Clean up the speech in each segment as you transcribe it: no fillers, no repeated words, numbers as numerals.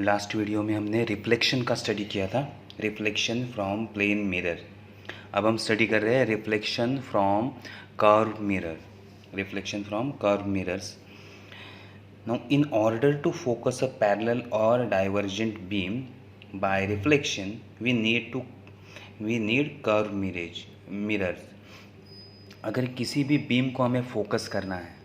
Last video में हमने reflection का स्टडी किया था, रिफ्लेक्शन फ्रॉम प्लेन मिरर। अब हम स्टडी कर रहे हैं reflection from curve mirror, reflection from curve mirrors. Now in order to focus a parallel और divergent beam by reflection we need curve mirrors. अगर किसी भी बीम को हमें फोकस करना है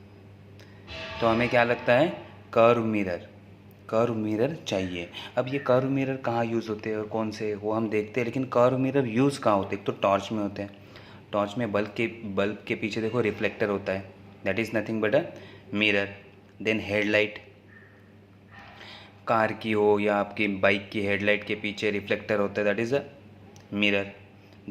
तो हमें क्या लगता है, कर्व मिरर चाहिए। अब ये कर्व मिरर कहाँ यूज़ होते हैं और कौन से वो हम देखते हैं, लेकिन कर्व मिरर यूज़ कहाँ होते हैं? एक तो टॉर्च में होते हैं। टॉर्च में बल्ब के पीछे देखो रिफ्लेक्टर होता है, that is nothing but a mirror. Then headlight, car की हो या आपकी बाइक की हेडलाइट के पीछे रिफ्लेक्टर होता है, that is a mirror.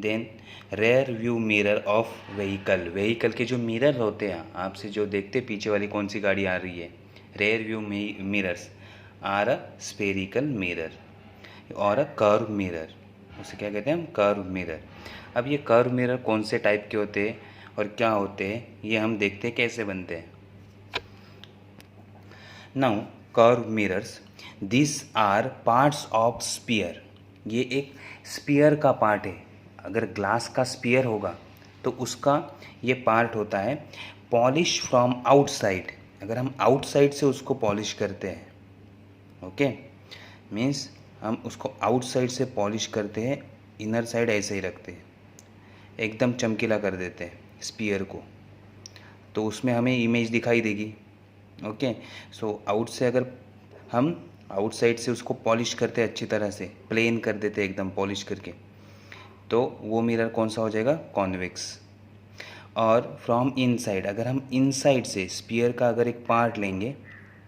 Then rear view mirror of vehicle के जो मिरर होते हैं, आपसे जो देखते पीछे वाली कौन सी गाड़ी आ रही है, rear view mirrors are a spherical mirror और अ कर्व मिरर। उसे क्या कहते हैं हम? Curve mirror. अब ये कर्व मिरर कौन से टाइप के होते हैं और क्या होते हैं, ये हम देखते हैं कैसे बनते हैं। Now curve mirrors, this are parts of sphere. ये एक स्पीयर का पार्ट है। अगर ग्लास का स्पीयर होगा तो उसका ये पार्ट होता है। पॉलिश फ्रॉम आउटसाइड, अगर हम आउटसाइड से उसको पॉलिश करते हैं, ओके, मीन्स हम उसको आउटसाइड से पॉलिश करते हैं, इनर साइड ऐसे ही रखते हैं, एकदम चमकीला कर देते हैं स्पीयर को, तो उसमें हमें इमेज दिखाई देगी। ओके, सो अगर हम आउटसाइड से उसको पॉलिश करते हैं, अच्छी तरह से प्लेन कर देते हैं एकदम पॉलिश करके, तो वो मिरर कौन सा हो जाएगा? कॉन्वेक्स। और फ्रॉम इनसाइड, अगर हम इनसाइड से स्पीयर का अगर एक पार्ट लेंगे,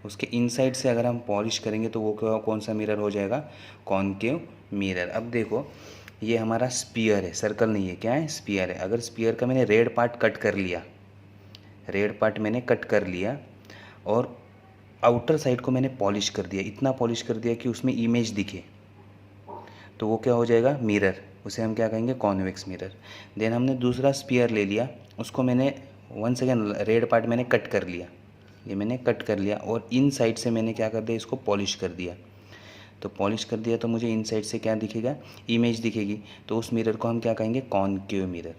उसके इनसाइड से अगर हम पॉलिश करेंगे तो वो कौन सा मिरर हो जाएगा? Concave mirror. अब देखो ये हमारा स्पीयर है, सर्कल नहीं है, क्या है? स्पीयर है। अगर स्पीयर का मैंने रेड पार्ट कट कर लिया, और आउटर साइड को मैंने पॉलिश कर दिया, इतना पॉलिश कर दिया कि उसमें इमेज दिखे, तो वो क्या हो जाएगा? मिरर। उसे हम क्या कहेंगे? Convex mirror. देन हमने दूसरा स्पीयर ले लिया, उसको मैंने वंस अगेन रेड पार्ट मैंने कट कर लिया, ये मैंने कट कर लिया, और इन साइड से मैंने क्या कर दिया? इसको पॉलिश कर दिया। तो पॉलिश कर दिया तो मुझे इन साइड से क्या दिखेगा? इमेज दिखेगी। तो उस मिरर को हम क्या कहेंगे? Concave mirror.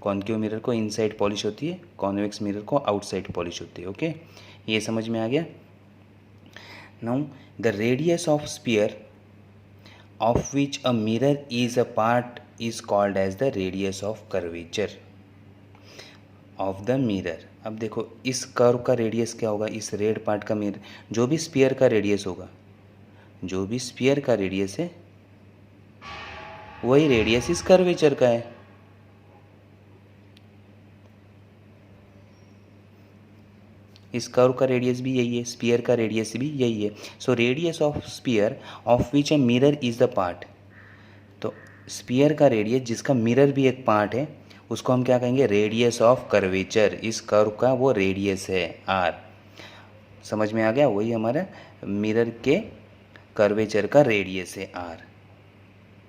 कॉनकेव मिरर को इनसाइड पॉलिश होती है, कॉन्वेक्स मिरर को आउटसाइड पॉलिश होती है। ओके, ये समझ में आ गया। Now the radius of sphere of which a mirror is a part is called as the radius of curvature of the mirror। अब देखो इस कर्व का रेडियस क्या होगा? इस रेड पार्ट का मिरर, जो भी स्पीयर का रेडियस होगा, जो भी स्पीयर का रेडियस है वही रेडियस इस कर्वेचर का है। इस कर्व का रेडियस भी यही है, स्पीयर का रेडियस भी यही है। So radius of sphere of which a mirror is the part, तो स्पीयर का रेडियस जिसका मिरर भी एक पार्ट है, उसको हम क्या कहेंगे? Radius of curvature. इस कर्व का वो रेडियस है आर। समझ में आ गया? वही हमारा मिरर के कर्वेचर का रेडियस है आर।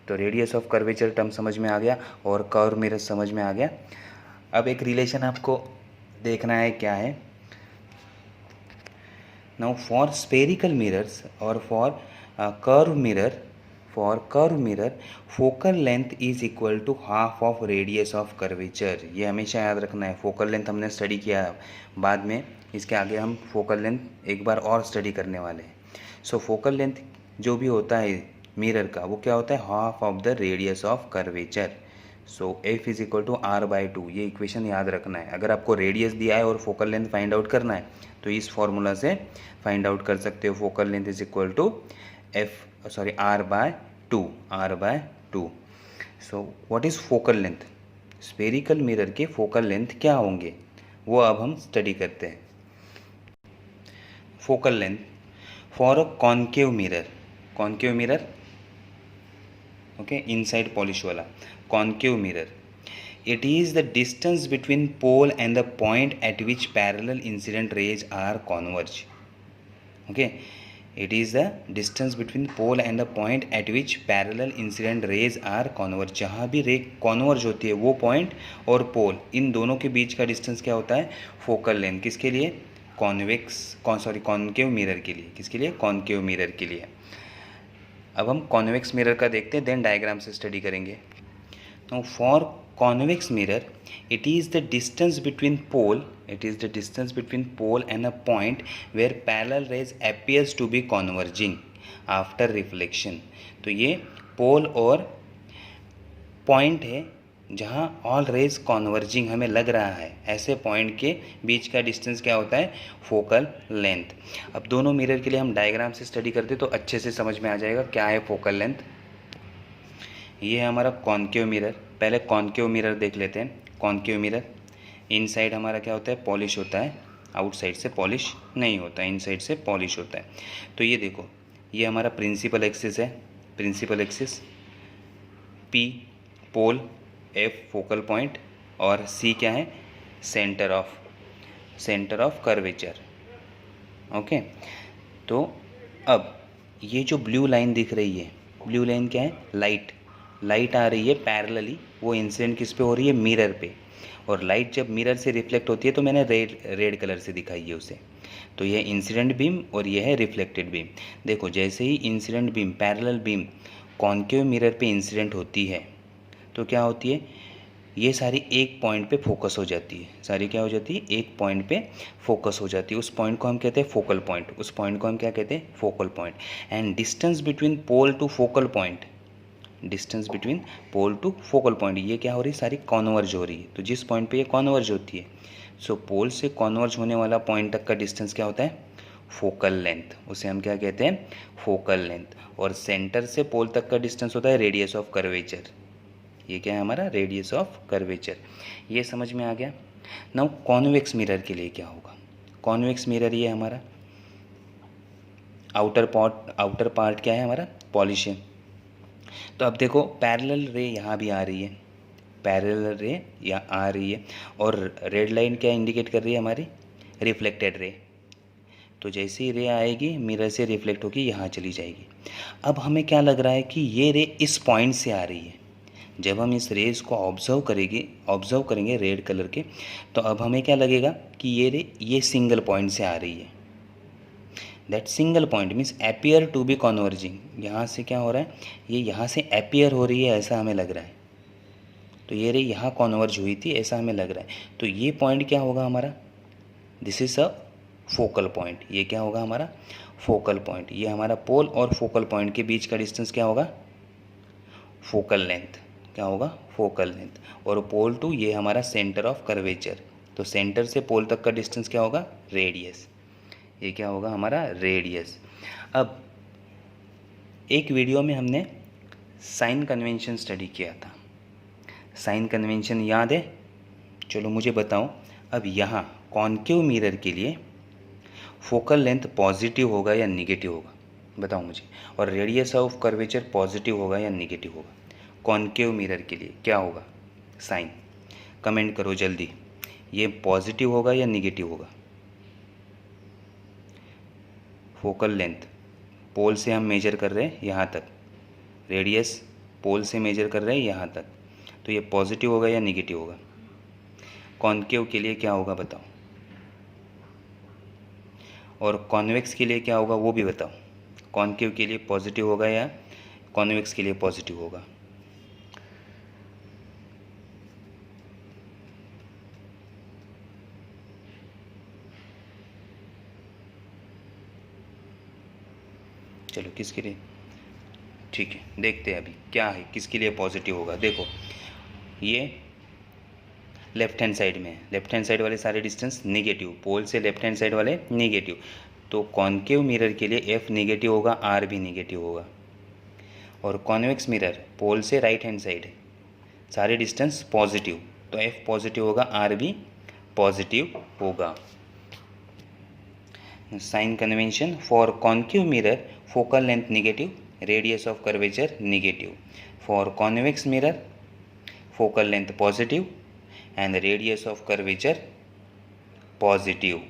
तो रेडियस ऑफ कर्वेचर टर्म समझ में आ गया और कर्व मिरर समझ में आ गया। अब एक रिलेशन आपको देखना है, क्या है? नाउ फॉर स्फेरिकल मिरर्स और for curve mirror focal length is equal to half of radius of curvature. ये हमेशा याद रखना है। फोकल लेंथ हमने स्टडी किया है, बाद में इसके आगे हम फोकल लेंथ एक बार और स्टडी करने वाले हैं। सो फोकल लेंथ जो भी होता है मिरर का, वो क्या होता है? Half of the radius of curvature. So f is equal to r by two. ये इक्वेशन याद रखना है। अगर आपको रेडियस दिया है और फोकल लेंथ फाइंड आउट करना है तो इस फॉर्मूला से फाइंड आउट कर सकते हो। Focal length is equal to R by two. So what is focal length? Spherical mirror के फोकल लेंथ क्या होंगे वो अब हम स्टडी करते हैं। Focal length for a concave mirror, okay, inside polish वाला concave mirror, it is the distance between pole and the point at which parallel incident rays are converge। okay, it is the distance between pole and the point at which parallel incident rays are converge। जहाँ भी रे converge होती है वो point और पोल, इन दोनों के बीच का डिस्टेंस क्या होता है? Focal length. किसके लिए? कॉनकेव मिरर के लिए। किसके लिए? कॉनकेव मिरर के लिए। अब हम कॉन्वेक्स मिरर का देखते हैं, देन डायग्राम से स्टडी करेंगे। तो for convex mirror it is the distance between pole and a point where parallel rays appears to be converging after reflection। तो ये पोल और पॉइंट है जहाँ ऑल रेज कॉन्वर्जिंग हमें लग रहा है, ऐसे पॉइंट के बीच का डिस्टेंस क्या होता है? Focal length. अब दोनों मिरर के लिए हम डायग्राम से स्टडी करते तो अच्छे से समझ में आ जाएगा क्या है फोकल लेंथ। ये है हमारा कॉनकेव मिरर। पहले कॉनकेव मिरर देख लेते हैं। कॉनकेव मिरर इनसाइड हमारा क्या होता है? पॉलिश होता है, आउटसाइड से पॉलिश नहीं होता, इनसाइड से पॉलिश होता है। तो ये देखो, ये हमारा प्रिंसिपल एक्सिस है। प्रिंसिपल एक्सिस P पोल, F फोकल पॉइंट और C क्या है? Centre of curvature. ओके, तो अब ये जो ब्लू लाइन दिख रही है, ब्लू लाइन क्या है? लाइट आ रही है पैरेलली, वो इंसिडेंट किस पे हो रही है? मिरर पे। और लाइट जब मिरर से रिफ्लेक्ट होती है तो मैंने रेड कलर से दिखाई है उसे। तो यह इंसिडेंट बीम और यह है रिफ्लेक्टेड बीम। देखो, जैसे ही incident beam, parallel beam concave mirror पे इंसिडेंट होती है तो क्या होती है? ये सारी एक पॉइंट पे फोकस हो जाती है। सारी क्या हो जाती है? एक पॉइंट पे फोकस हो जाती है। उस पॉइंट को हम कहते हैं फोकल पॉइंट। उस पॉइंट को हम क्या कहते हैं? Focal point. And distance between pole to focal point, distance between pole to focal point, ये क्या हो रही है? सारी कॉन्वर्ज हो रही है। तो जिस पॉइंट पे ये कॉन्वर्ज होती है, सो पोल से कॉन्वर्ज होने वाला पॉइंट तक का डिस्टेंस क्या होता है? Focal length. उसे हम क्या कहते हैं? Focal length. और सेंटर से पोल तक का डिस्टेंस होता है रेडियस ऑफ कर्वेचर। ये क्या है हमारा? Radius of curvature. ये समझ में आ गया। नाउ कॉन्वेक्स मिरर के लिए क्या होगा? कॉन्वेक्स मिरर ये हमारा आउटर पार्ट क्या है हमारा? पॉलिश है। तो अब देखो, पैरेलल रे यहाँ भी आ रही है, पैरेलल रे यहाँ आ रही है, और रेड लाइन क्या इंडिकेट कर रही है? हमारी रिफ्लेक्टेड रे। तो जैसे ही रे आएगी मिरर से रिफ्लेक्ट होगी, यहाँ चली जाएगी। अब हमें क्या लग रहा है कि ये रे इस पॉइंट से आ रही है। जब हम इस रेज को ऑब्जर्व करेंगे रेड कलर के, तो अब हमें क्या लगेगा कि ये रे ये सिंगल पॉइंट से आ रही है। That single point means appear to be converging. यहाँ से क्या हो रहा है? ये यहाँ से अपीयर हो रही है, ऐसा हमें लग रहा है। तो ये रे यहाँ कॉन्वर्ज हुई थी, ऐसा हमें लग रहा है। तो ये पॉइंट क्या होगा हमारा? This is a focal point. ये क्या होगा हमारा? Focal point. ये हमारा पोल और फोकल पॉइंट के बीच का डिस्टेंस क्या होगा? Focal length. क्या होगा? Focal length. और पोल टू ये हमारा सेंटर ऑफ कर्वेचर। तो सेंटर से पोल तक का डिस्टेंस क्या होगा? रेडियस। ये क्या होगा हमारा? रेडियस। अब एक वीडियो में हमने साइन कन्वेंशन स्टडी किया था। साइन कन्वेंशन याद है? चलो मुझे बताओ, अब यहाँ कॉनकेव मिरर के लिए फोकल लेंथ पॉजिटिव होगा या निगेटिव होगा? बताओ मुझे। और रेडियस ऑफ कर्वेचर पॉजिटिव होगा या निगेटिव होगा? कॉनकेव मिरर के लिए क्या होगा साइन? कमेंट करो जल्दी। ये पॉजिटिव होगा या निगेटिव होगा? फोकल लेंथ पोल से हम मेजर कर रहे हैं यहाँ तक, रेडियस पोल से मेजर कर रहे हैं यहाँ तक, तो ये पॉजिटिव होगा या निगेटिव होगा? कॉनकेव के लिए क्या होगा बताओ, और कॉन्वेक्स के लिए क्या होगा वो भी बताओ। कॉनकेव के लिए पॉजिटिव होगा या कॉन्वेक्स के लिए पॉजिटिव होगा? चलो किसके लिए? ठीक है, देखते हैं अभी क्या है, किसके लिए पॉजिटिव होगा। देखो ये लेफ्ट हैंड साइड में है, लेफ्ट हैंड साइड वाले सारे डिस्टेंस निगेटिव, पोल से लेफ्ट हैंड साइड वाले निगेटिव, तो कॉनकेव मिरर के लिए एफ निगेटिव होगा, आर भी निगेटिव होगा। और कॉन्वेक्स मिरर पोल से राइट हैंड साइड है, सारे डिस्टेंस पॉजिटिव, तो एफ पॉजिटिव होगा, आर भी पॉजिटिव होगा। Sign convention for concave mirror focal length negative, radius of curvature negative. For convex mirror focal length positive and radius of curvature positive.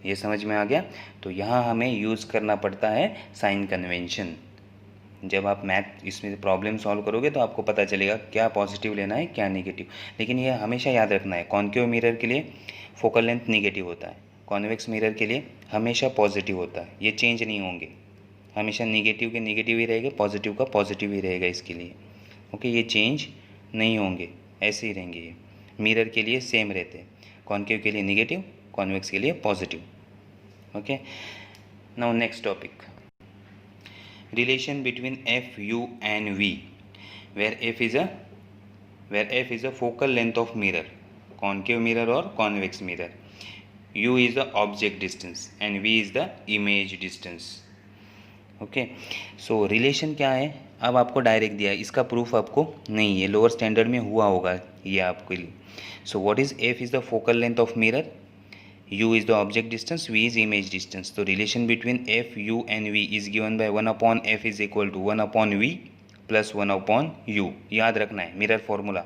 ये समझ में आ गया? तो यहाँ हमें यूज़ करना पड़ता है साइन कन्वेंशन। जब आप मैथ इसमें प्रॉब्लम सॉल्व करोगे तो आपको पता चलेगा क्या पॉजिटिव लेना है क्या नेगेटिव। लेकिन ये हमेशा याद रखना है, कॉनकेव मिरर के लिए फोकल लेंथ निगेटिव होता है, कॉन्वेक्स मिरर के लिए हमेशा पॉजिटिव होता है, ये चेंज नहीं होंगे, हमेशा निगेटिव के निगेटिव ही रहेगा, पॉजिटिव का पॉजिटिव ही रहेगा इसके लिए। ओके, ये चेंज नहीं होंगे, ऐसे ही रहेंगे ये, मिरर के लिए सेम रहते हैं, कॉन्केव के लिए निगेटिव, कॉन्वेक्स के लिए positive. Okay, now next topic, relation between F you and V, where F is a focal length of mirror, concave mirror और convex mirror, u is the object distance and v is the image distance। Okay, so relation क्या है, अब आपको direct दिया है, इसका proof आपको नहीं है, लोअर स्टैंडर्ड में हुआ होगा ये आपके लिए। So what is f is the focal length of mirror, u is the object distance, v is image distance. तो relation between f u and v is given by 1/f is equal to 1/v plus 1/u, याद रखना है mirror formula.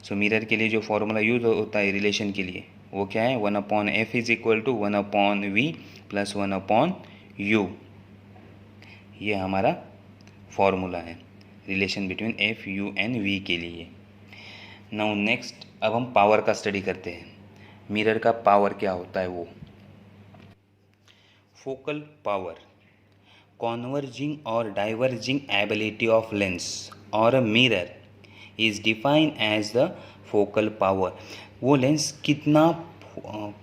So mirror के लिए जो formula use होता है relation के लिए वो क्या है, 1/f is equal to 1/v plus 1/u, ये हमारा फॉर्मूला है relation between F you and v के लिए। नाउ नेक्स्ट, अब हम पावर का स्टडी करते हैं, मिरर का पावर क्या होता है वो। फोकल पावर, कॉन्वर्जिंग और डाइवर्जिंग एबिलिटी ऑफ लेंस और a mirror is defined as the focal power. वो लेंस कितना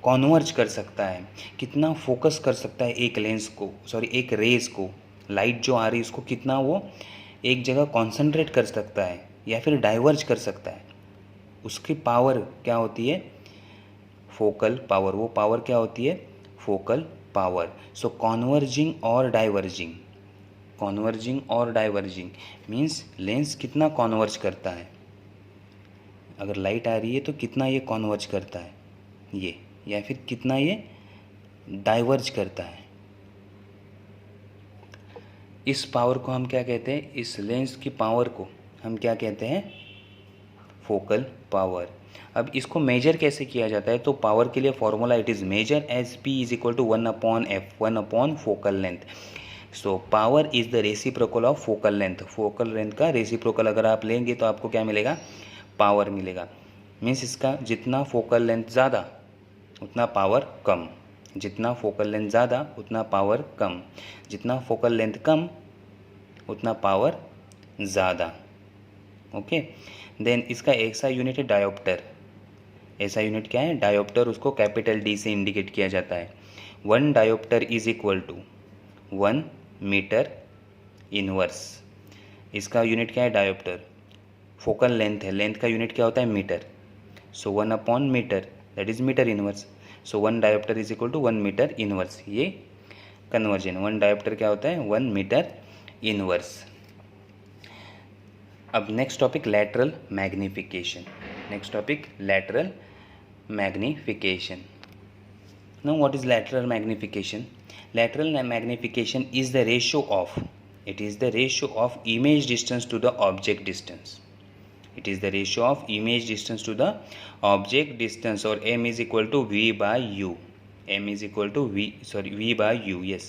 कॉन्वर्ज कर सकता है, कितना फोकस कर सकता है एक लेंस को, एक रेज को, लाइट जो आ रही है उसको कितना वो एक जगह कॉन्सेंट्रेट कर सकता है या फिर डाइवर्ज कर सकता है, उसकी पावर क्या होती है, फोकल पावर। वो पावर क्या होती है, फोकल पावर। सो कॉन्वर्जिंग और डाइवर्जिंग, कॉन्वर्जिंग और डाइवर्जिंग मीन्स लेंस कितना कॉन्वर्ज करता है, अगर लाइट आ रही है तो कितना ये कॉन्वर्ज करता है ये, या फिर कितना ये डाइवर्ज करता है। इस पावर को हम क्या कहते हैं, इस लेंस की पावर को हम क्या कहते हैं, फोकल पावर। अब इसको मेजर कैसे किया जाता है, तो पावर के लिए formula it is measure as P is equal to 1/f, 1 focal length. So power is the reciprocal of focal length, focal length का रेसिप्रोकल अगर आप लेंगे तो आपको क्या मिलेगा, पावर मिलेगा। मीन्स इसका जितना फोकल लेंथ ज़्यादा उतना पावर कम, जितना फोकल लेंथ ज़्यादा उतना पावर कम, जितना फोकल लेंथ कम उतना पावर ज़्यादा। ओके, देन इसका ऐसा यूनिट है डायोप्टर। ऐसा यूनिट क्या है, डायोप्टर, उसको कैपिटल D से इंडिकेट किया जाता है। 1 dioptre is equal to 1 metre inverse. इसका यूनिट क्या है, डायोप्टर, फोकल लेंथ है, लेंथ का यूनिट क्या होता है, मीटर। सो 1/मीटर that is metre inverse. So 1 dioptre is equal to 1 metre inverse, ये कन्वर्जन, 1 डायोप्टर क्या होता है, 1 मीटर इनवर्स। अब next topic lateral magnification, next topic lateral magnification. Now what is lateral magnification, lateral magnification is the ratio of, it is the ratio of image distance to the object distance, it is the ratio of image distance to the object distance, or m is equal to v by u, m is equal to v by u, yes,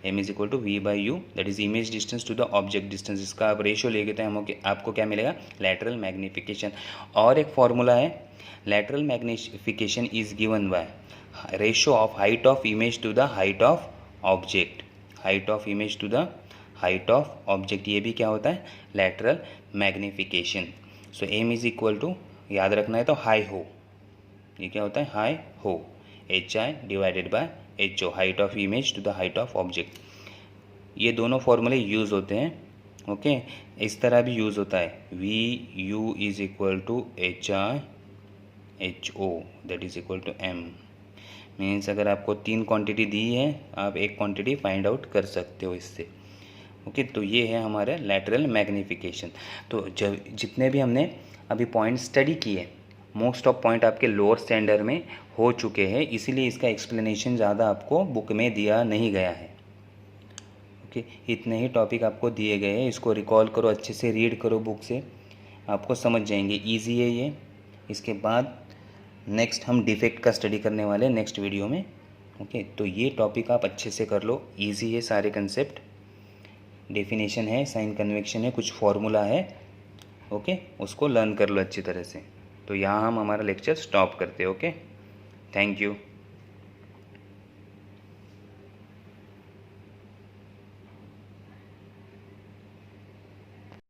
m is equal to v by u, that is image distance to the object distance। इसका आप ratio लेंगे तो हम आपको क्या मिलेगा, lateral magnification. और एक फॉर्मूला है, lateral magnification is given by ratio of height of image to the height of object, height of image to the height of object, ये भी क्या होता है, lateral magnification. So m is equal to, याद रखना है तो हाई हो, ये क्या होता है, हाई हो, HI divided by HO, height of image to the height of object. ये दोनों फॉर्मूले यूज़ होते हैं। ओके, इस तरह भी यूज़ होता है, VU इज इक्वल टू HI HO that is equal to M। Means अगर आपको 3 क्वांटिटी दी है, आप एक क्वांटिटी फाइंड आउट कर सकते हो इससे। ओके, तो ये है हमारा लैटरल मैग्निफिकेशन। तो जब जितने भी हमने अभी पॉइंट स्टडी किए, मोस्ट ऑफ पॉइंट आपके लोअर स्टैंडर्ड में हो चुके हैं, इसीलिए इसका एक्सप्लेनेशन ज़्यादा आपको बुक में दिया नहीं गया है। ओके, इतने ही टॉपिक आपको दिए गए हैं, इसको रिकॉल करो, अच्छे से रीड करो बुक से, आपको समझ जाएंगे, ईजी है ये। इसके बाद नेक्स्ट हम डिफेक्ट का स्टडी करने वाले हैं नेक्स्ट वीडियो में। ओके, तो ये टॉपिक आप अच्छे से कर लो, ईजी है, सारे कंसेप्ट, डेफिनेशन है, साइन कन्वेक्शन है, कुछ फॉर्मूला है। ओके, उसको लर्न कर लो अच्छी तरह से। तो यहाँ हम हमारा लेक्चर स्टॉप करते हैं। Okay, thank you.